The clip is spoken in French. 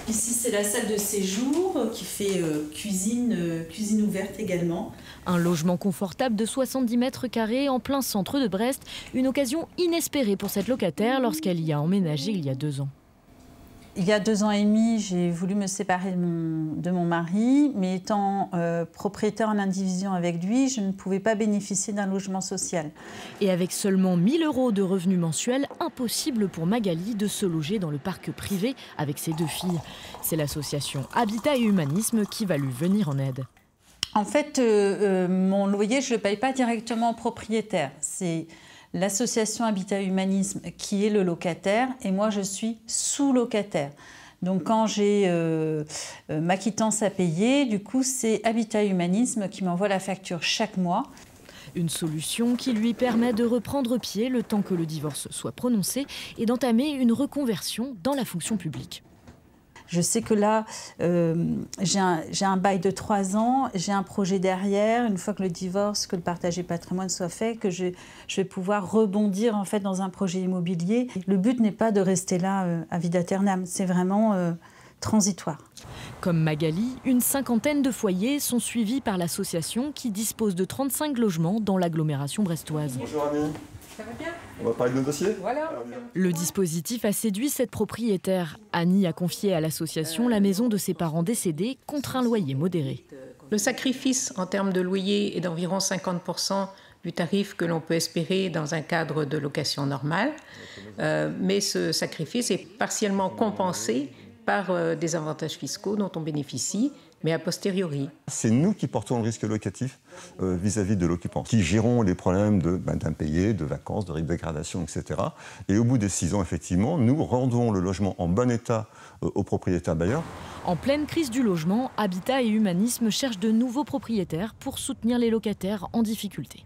Ici, c'est la salle de séjour qui fait cuisine ouverte également. Un logement confortable de 70 mètres carrés en plein centre de Brest. Une occasion inespérée pour cette locataire lorsqu'elle y a emménagé il y a 2 ans. Il y a 2 ans et demi, j'ai voulu me séparer de mon mari, mais étant propriétaire en indivision avec lui, je ne pouvais pas bénéficier d'un logement social. Et avec seulement 1 000 € de revenus mensuels, impossible pour Magali de se loger dans le parc privé avec ses 2 filles. C'est l'association Habitat et Humanisme qui va lui venir en aide. En fait, mon loyer, je ne le paye pas directement au propriétaire. C'est l'association Habitat et Humanisme qui est le locataire et moi, je suis sous-locataire. Donc, quand j'ai ma quittance à payer, du coup, c'est Habitat et Humanisme qui m'envoie la facture chaque mois. Une solution qui lui permet de reprendre pied le temps que le divorce soit prononcé et d'entamer une reconversion dans la fonction publique. Je sais que là, j'ai un bail de 3 ans, j'ai un projet derrière, une fois que le divorce, que le partage du patrimoine soit fait, que je vais pouvoir rebondir en fait dans un projet immobilier. Le but n'est pas de rester là à vita aeternam, c'est vraiment transitoire. Comme Magali, une 50aine de foyers sont suivis par l'association qui dispose de 35 logements dans l'agglomération brestoise. Bonjour Annie. Ça va bien ? On va parler de nos dossiers ? Voilà. Le dispositif a séduit cette propriétaire. Annie a confié à l'association la maison de ses parents décédés contre un loyer modéré. Le sacrifice en termes de loyer est d'environ 50% du tarif que l'on peut espérer dans un cadre de location normale. Mais ce sacrifice est partiellement compensé par des avantages fiscaux dont on bénéficie, mais a posteriori. C'est nous qui portons le risque locatif vis-à-vis de l'occupant, qui gérons les problèmes d'impayés, de vacances, de dégradation, etc. Et au bout des 6 ans, effectivement, nous rendons le logement en bon état aux propriétaires bailleurs. En pleine crise du logement, Habitat et Humanisme cherchent de nouveaux propriétaires pour soutenir les locataires en difficulté.